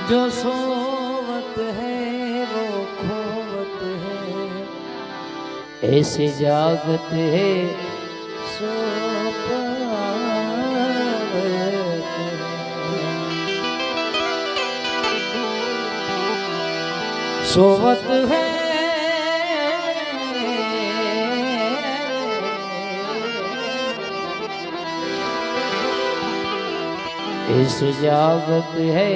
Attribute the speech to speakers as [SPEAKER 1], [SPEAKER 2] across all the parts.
[SPEAKER 1] जो सोवत है वो खोवत है, ऐसे जागत है सो पावत है। सोवत है इस जागत है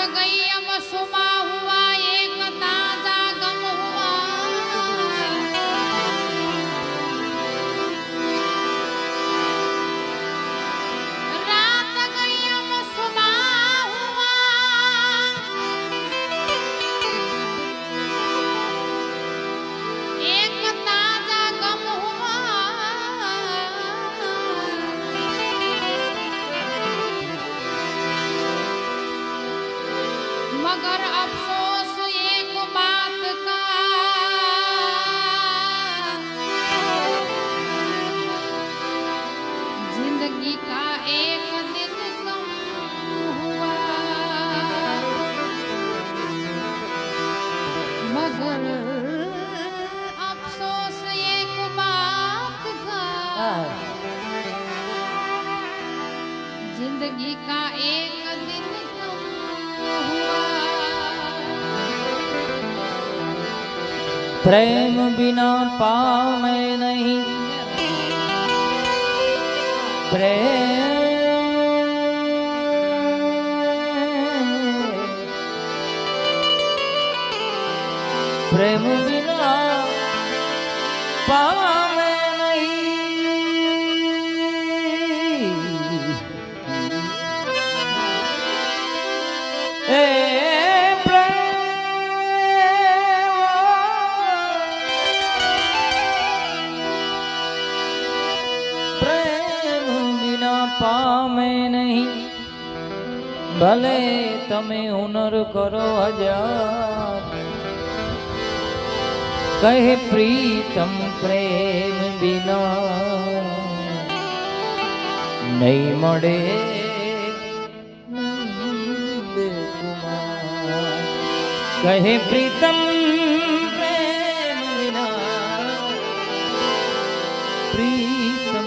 [SPEAKER 2] गई हम सुमा हुआ एक ताजा गम हुआ, रात गई हम सुमा हुआ एक ताजा गम हुआ, मगर अफसोस एक बात का, जिंदगी का एक दिन कम हुआ, मगर अफसोस एक बात का, जिंदगी का एक दिन कम हुआ।
[SPEAKER 1] प्रेम बिना पावे नहीं, प्रेम बिना पावे नहीं, पामे नहीं, भले तमे हुनर करो हजार, कहे प्रीतम प्रेम बिना नहीं मळे कहे प्रीतम प्रेम बिना प्रीतम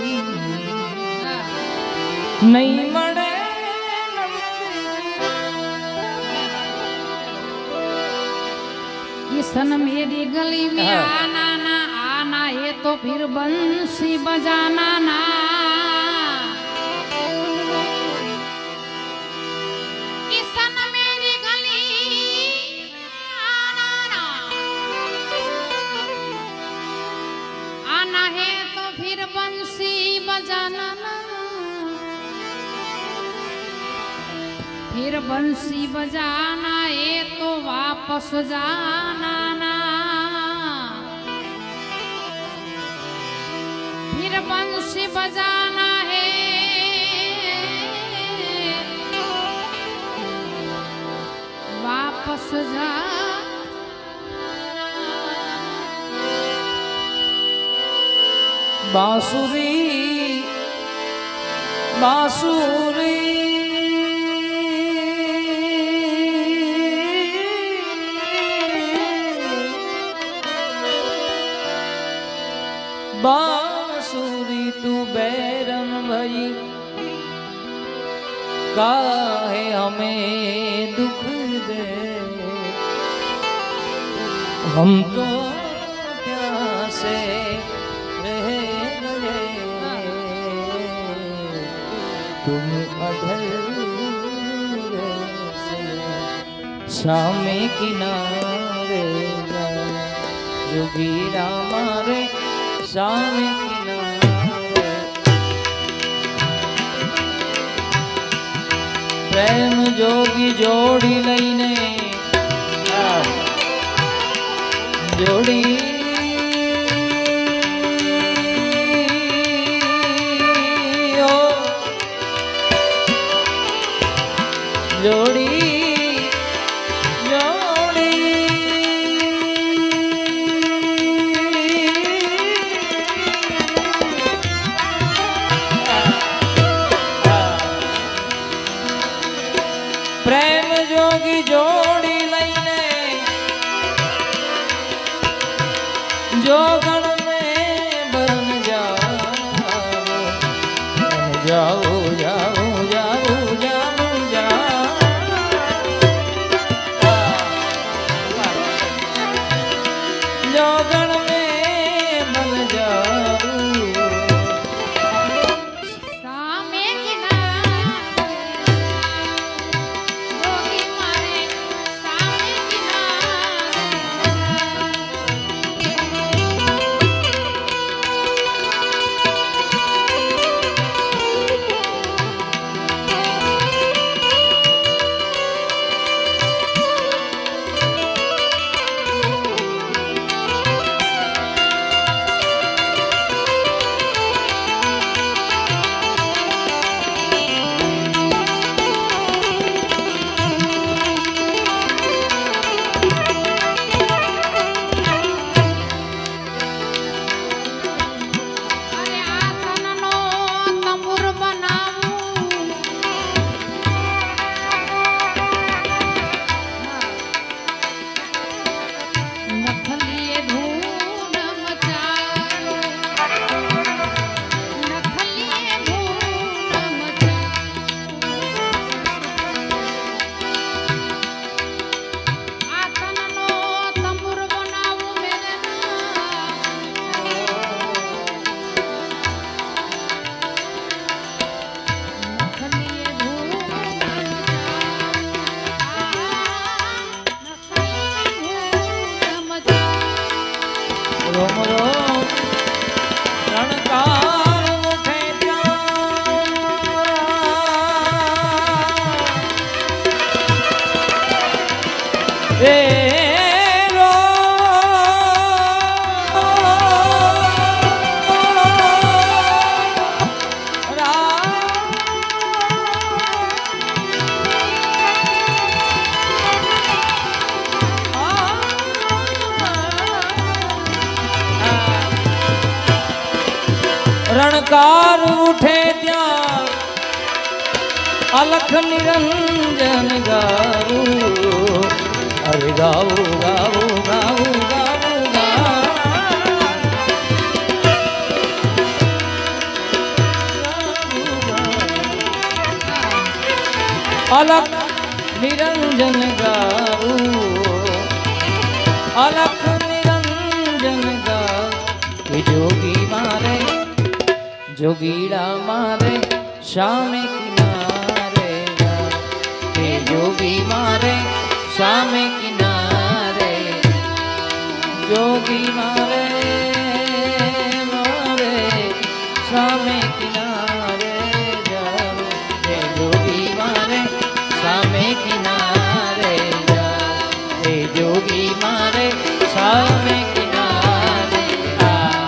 [SPEAKER 1] नहीं मरे।
[SPEAKER 2] ये सनम मेरी गली में आना ना आना, ये तो फिर बंसी बजाना ना, ये सनम मेरी गली आना ना आना है तो फिर बंसी बजाना ना, फिर बंसी बजाना है तो वापस जाना ना, फिर बंसी बजाना है वापस जाना।
[SPEAKER 1] बांसुरी बांसुरी बांसुरी तू बैरन भई, काहे हमें दुख दे, हम तो प्यासे रह गए, तुम अधर से सामे किनारे જોગીરા મારે સામે કિનારે પ્રેમ જોગી જોડી લઈને જોડી જોડી જોડી પ્રેમ જોગી જોડી લઈને જોગણ में बन जाओ जाओ जाओ जाओ जोगण में बन जाओ
[SPEAKER 2] સામે કિનારે જોગી મારે સામે કિનારે અરે આ તનનો તંબુર બનાવું નખલીએ ધૂમ મચાવો નખલીએ ધૂમ મચાવો આ તનનો તંબુર બનાવું મેરે નખલીએ ધૂમ મચાવો
[SPEAKER 1] રોમ રોમ રણકાર ઉઠે ત્યાં એ રણકાર ઉઠે ત્યાં અલખ નિરંજન ગાવું અરે ગાવું ગાવું ગાવું ગાવું અલખ નિરંજન ગાવું અલખ નિરંજન ગાવું જોગી મારે જોગીડા મારે સામે કિનારે હે જોગી મારે સામે કિનારે જોગી મારે મારે સામે કિનારે જાઓ હે જોગી મારે સામે કિનારે જાઓ હે જોગી મારે સામે કિનારે આ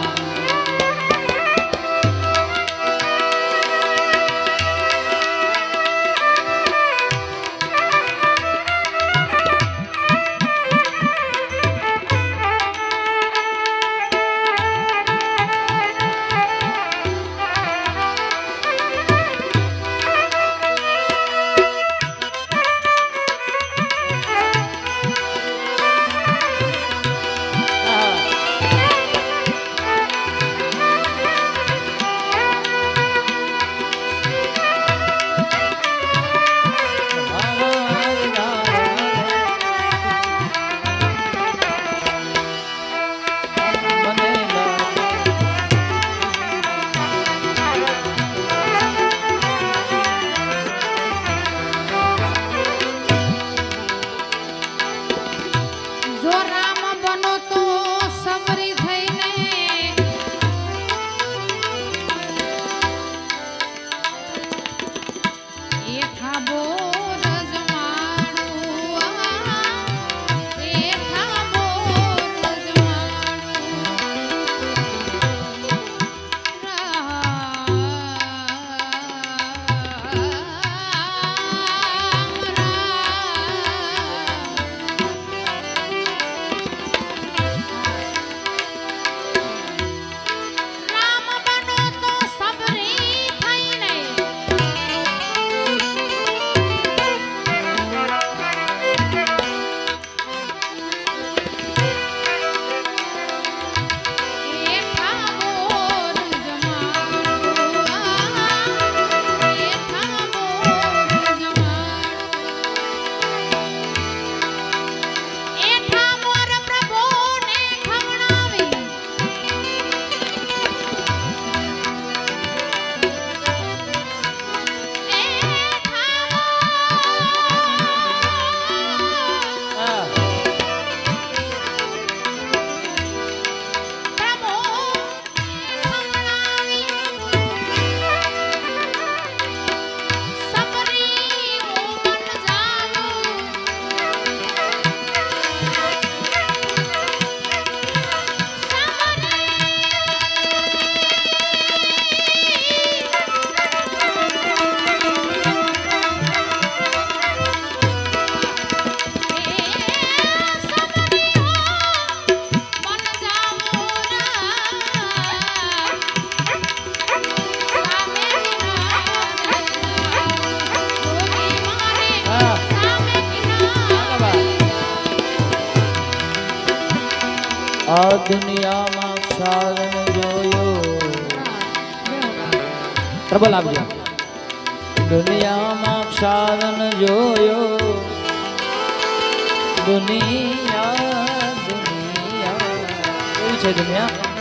[SPEAKER 1] દુનિયામાં ક્ષારણ જોયો પ્રબલ આપજો દુનિયામાં ક્ષારણ જોયો દુનિયા દુનિયા કેવી છે દુનિયા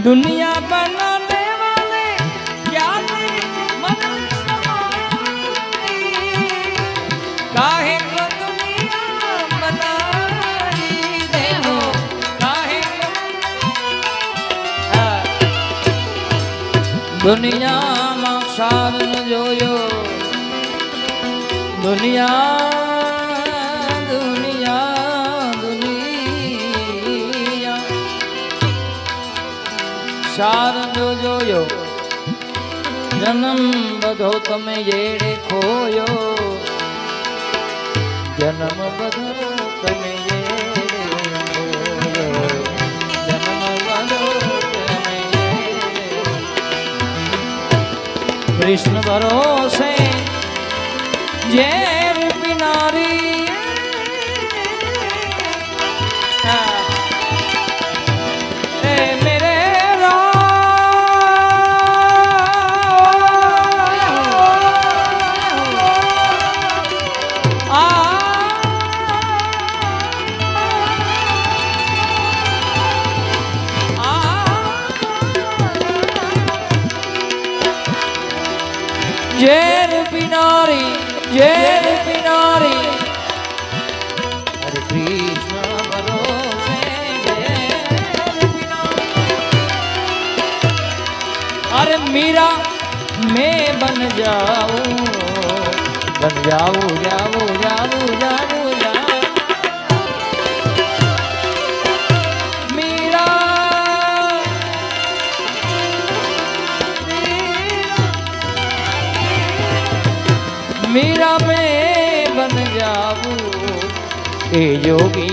[SPEAKER 1] દુનિયા બનાને વાલે ક્યાં મન સમાઈ કાહે કો દુનિયા બનાઈ દેહો કાહે દુનિયામાં ક્ષારણ જોયો દુનિયા શારંગ જોયો જન્મ બધો તમે જેડે ખોયો જન્મ બધો તમે જેડે ખોયો જન્મ બધો તમે જેડે કૃષ્ણ ભરોસે ઝેર પીનારી ઝેર પીનારી હરે કૃષ્ણ ભરોસે અરે મીરા મેં બન જાઉં જાવું જાવું જાવું मीरा में बन जाऊं ए जोगी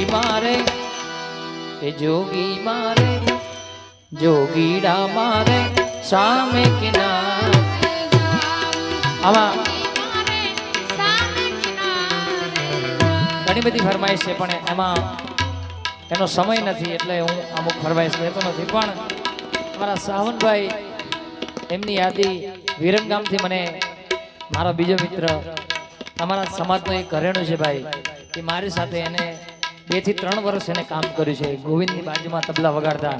[SPEAKER 1] मारे जोगीड़ा मारे सामे किनारे आवा ઘણી બધી ફરમાઈશ છે પણ એમાં એનો સમય નથી એટલે હું અમુક ફરમાઈશ લેતો નથી પણ અમારા સાવનભાઈ એમની યાદી વિરમગામથી મને મારો બીજો મિત્ર અમારા સમાજનો એક ઘરેણું છે ભાઈ કે મારી સાથે એને 2 થી 3 વર્ષ એને કામ કર્યું છે ગોવિંદની બાજુમાં તબલા વગાડતા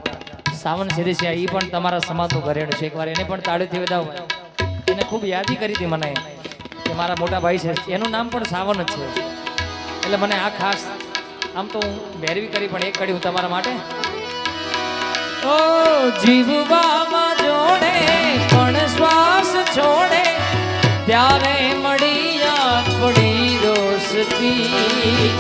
[SPEAKER 1] સાવન સિદ્ધિસિયા એ પણ તમારા સમાજનું ઘરેણું છે એકવાર એને પણ તાળીથી વધાવો એને ખૂબ યાદી કરી હતી મને કે મારા મોટા ભાઈ છે એનું નામ પણ સાવન જ છે એટલે મને આ ખાસ આમ તો હું ભેરવી કરી પણ એક કડી હું તમારા માટે ઓ જીવવામાં જોડે પણ શ્વાસ છોડે ત્યારે મળી આપણી દોસ્તી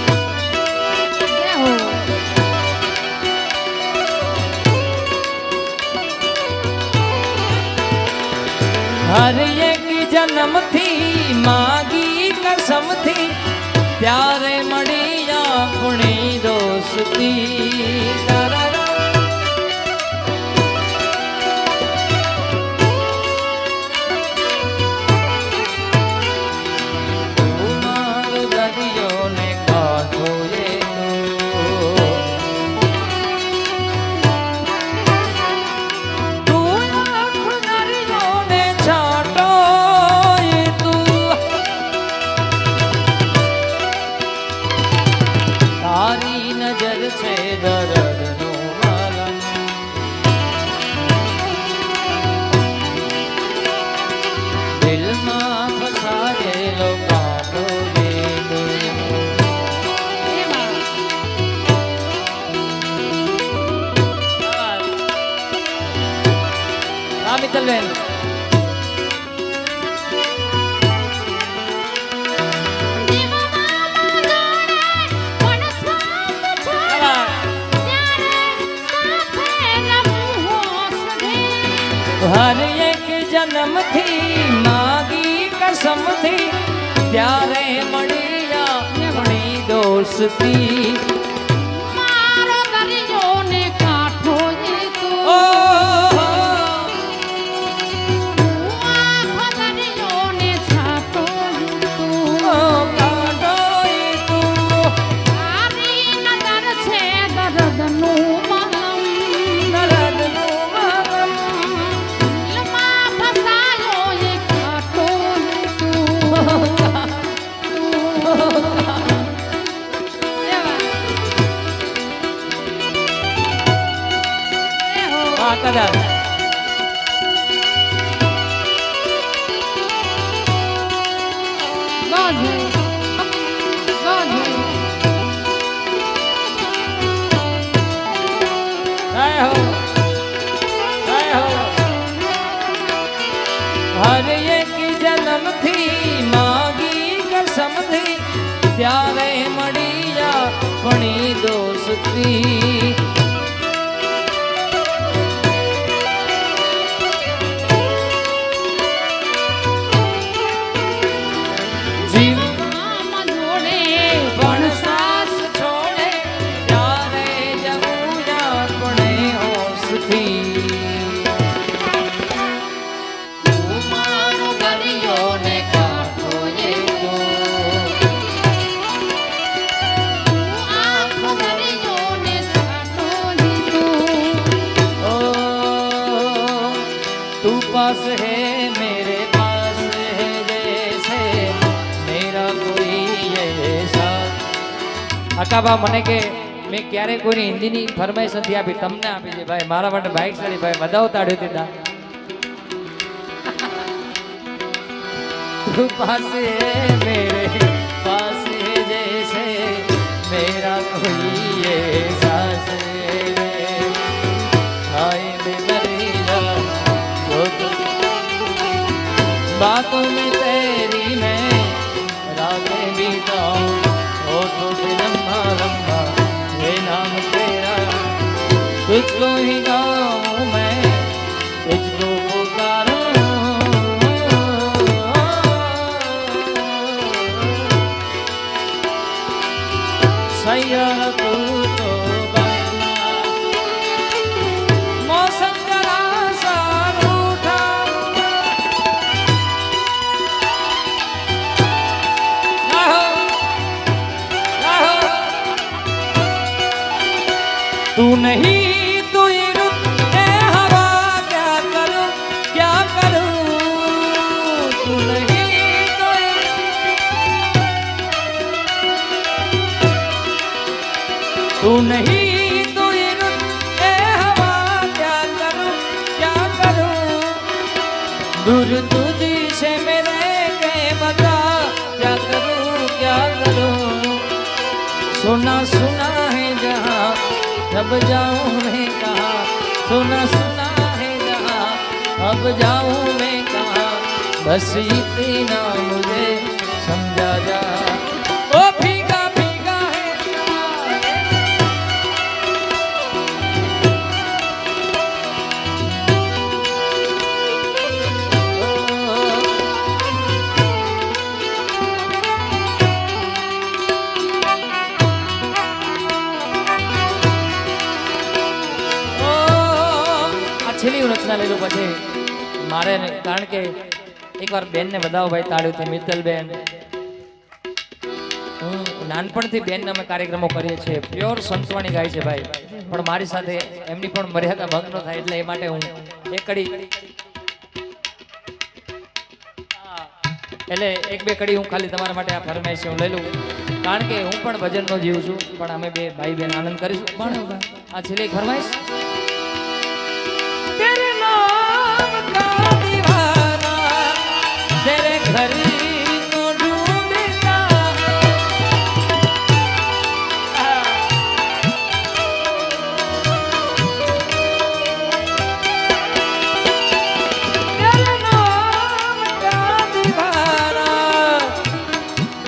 [SPEAKER 1] હર એક જન્મથી માગી કસમથી ત્યારે મળી આપણી દોસ્તી મિત્તલબેન હર એક જન્મથી માગી કસમથી ત્યારે મળી આપણી દોસ્તી
[SPEAKER 2] મારો દરિયો ને કાંઠો એ તું
[SPEAKER 1] મારી નજર છે દર્દનું મલમ કાકાદાર
[SPEAKER 2] ગાજે ગાજે
[SPEAKER 1] જય હો જય હો હર એક જન્મથી માગી કસમથી ત્યારે મળી જા પણી દોસ્તી
[SPEAKER 2] આમ જોડે
[SPEAKER 1] પણ સાસ છોડે ત્યારે જવું યા પણે હોશથી તું મારો ગરિયો ને કાઢો એ તો
[SPEAKER 2] આંખ ભર્યો ને છાટો દીધું
[SPEAKER 1] ओ तू पास है मेरे पास है जैसे मेरा कोई ऐसा અકાબા મને કે મેં ક્યારે કોઈની હિન્દીની ફરમાઈશ નથી આપી તમને આપી છે ભાઈ મારા માટે બાઇક સાડી ભાઈ બધા ઉતાડ્યું દીધા तू पास है मेरे पास है जैसे मेरा कोई एहसास है हाय बेदरीदा जो तू बातों में तेरी मैं रातें बीताऊं हो तो फिर लम्हा लम्हा ये नाम तेरा तुझको ही गाऊं मैं तुझको पुकारूं सैया तू तो बना मौसम जरा सा रूठा रहो रहो तू नहीं तू ही रुक ए हवा क्या करूं तू नहीं तो तू नहीं तो ये रुत ए हवा क्या करूं दूर तुझी से मेरे के बता क्या करूं सुना सुना है जहाँ जब जाऊं मैं कहाँ सुना सुना है जहाँ अब जाऊं मैं कहाँ बस इतना मुझे समझा जा ओ भीगा भीगा है છેલ્લી રચના લઈ લો પછી મારે કારણ કે એકવાર બેનને બધાઓ ભાઈ તાળ્યું છે મિત્તલબેન હું નાનપણથી બેનને અમે કાર્યક્રમો કરીએ છીએ પ્યોર સંતવાણી ગાય છે ભાઈ પણ મારી સાથે એમની પણ મર્યાદા ભંગ ન થાય એટલે એ માટે હું એક કડી એટલે એક બે કડી હું ખાલી તમારા માટે આ ફરમાઈશ હું લઈ લઉં કારણ કે હું પણ ભજનનો જીવ છું પણ અમે બે ભાઈ બેન આનંદ કરીશું પણ આ છેલ્લી એક ફરમાઈશ तेरे नाम का दीवाना तेरे घर को ढूंढता तेरे नाम का दीवाना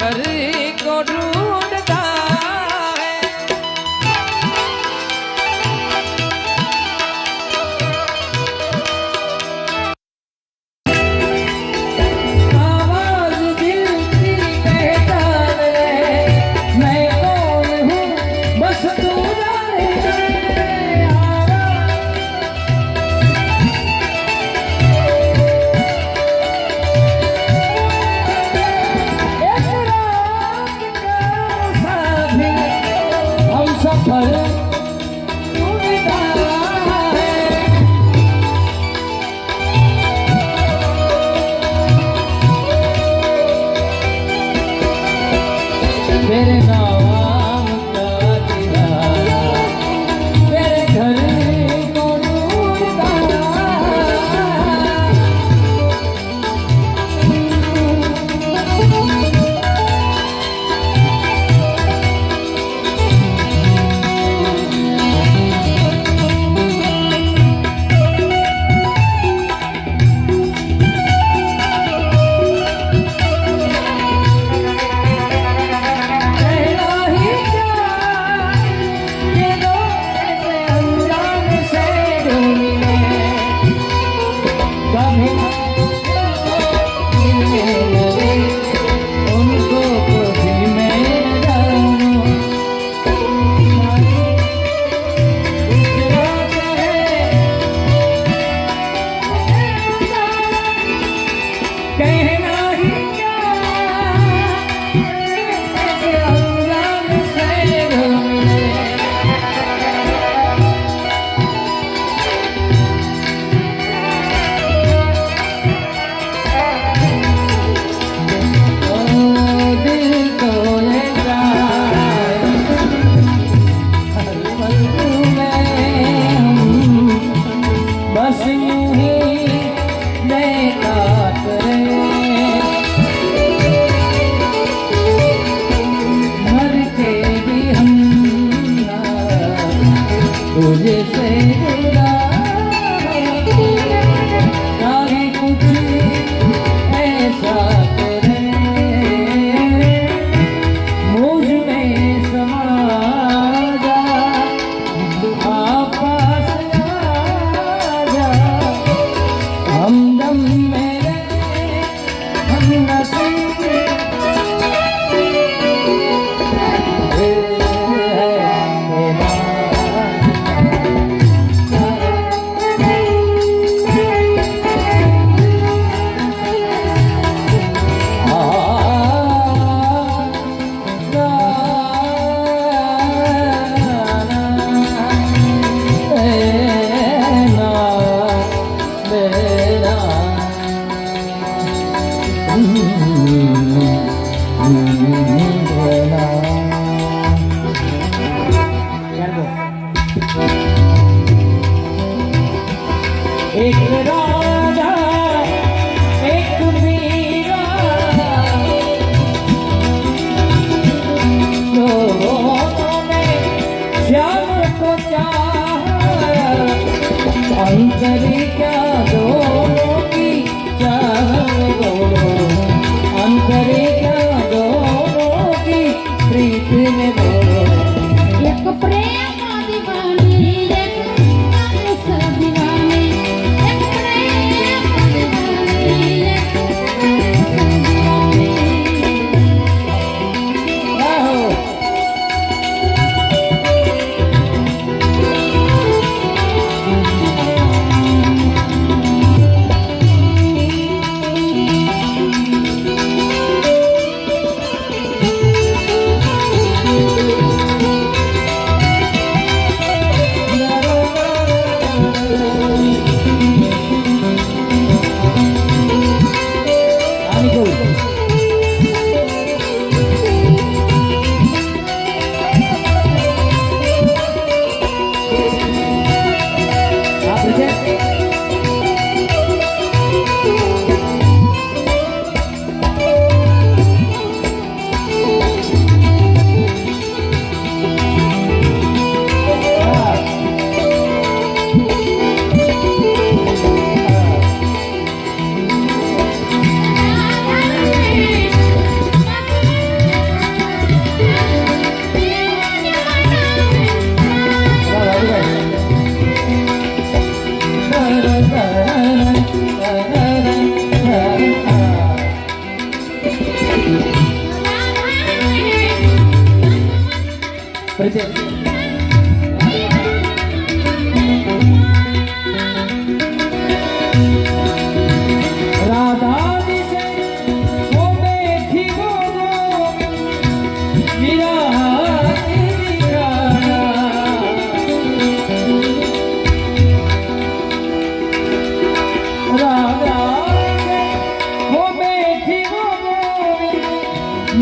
[SPEAKER 1] घर को ढूंढता है एक राधा एक मीरा दोनों ने श्याम को चाहा अंतरी क्या दोनों की चाह बोलो अंतरी क्या दोनों की प्रीत में बोलो
[SPEAKER 2] एक प्रेम दीवानी एक मानस दीवानी एक प्रेम दीवानी एक मानस दीवानी
[SPEAKER 1] राहो राधा से वो बैठी वो मेरा हाथ दिखाना राधा से वो बैठी वो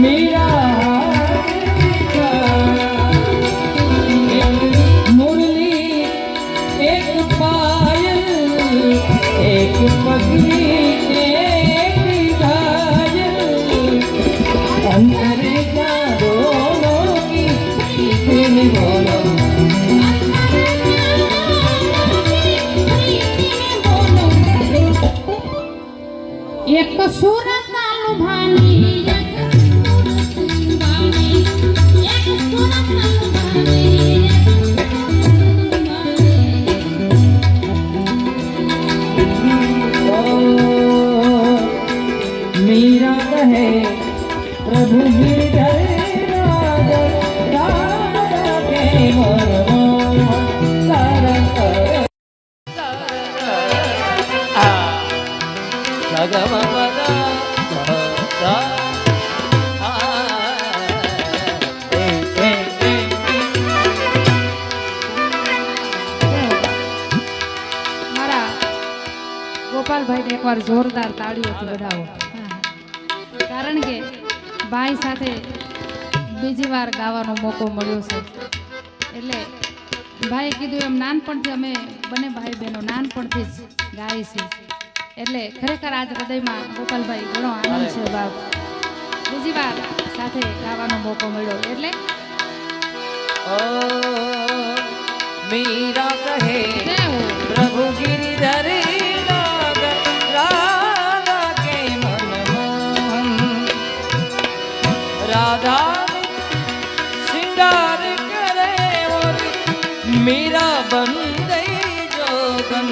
[SPEAKER 1] मेरा हाथ दिखाना एक मुरली एक पायल एक पगड़ी एक घायल अंतर क्या दोनों की तुम बोलो
[SPEAKER 2] एक सूरत लुभानी एक सूरत लुभानी
[SPEAKER 1] मीरा कहे प्रभु गिरधर राजा राधा के मनमोहन तारण सगम पदा
[SPEAKER 2] મારા ગોપાલભાઈને એકવાર જોરદાર તાળીઓથી વધાવો કારણ કે ભાઈ સાથે બીજી વાર ગાવાનો મોકો મળ્યો છે એટલે ભાઈએ કીધું એમ નાનપણથી અમે બંને ભાઈ બહેનો નાનપણથી જ ગાઈએ છીએ એટલે ખરેખર આજ હૃદયમાં ગોપાલભાઈ ઘણો આનંદ છે બાપ બીજી વાર સાથે ગાવાનો મોકો મળ્યો એટલે
[SPEAKER 1] मीरा कहे
[SPEAKER 2] જય હો.
[SPEAKER 1] प्रभु गिरिधर राधा के मनमोहन राधा श्रृंगार करे और मीरा बन गई जोगन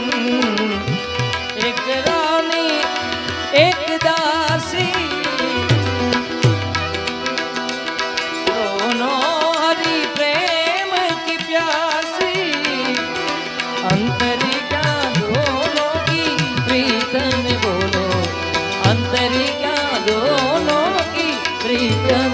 [SPEAKER 1] एक रानी एक दासी दोनों हरि प्रेम की प्यासी अंतरिका दोनों की प्रीतम बोलो अंतरिका दोनों की प्रीतम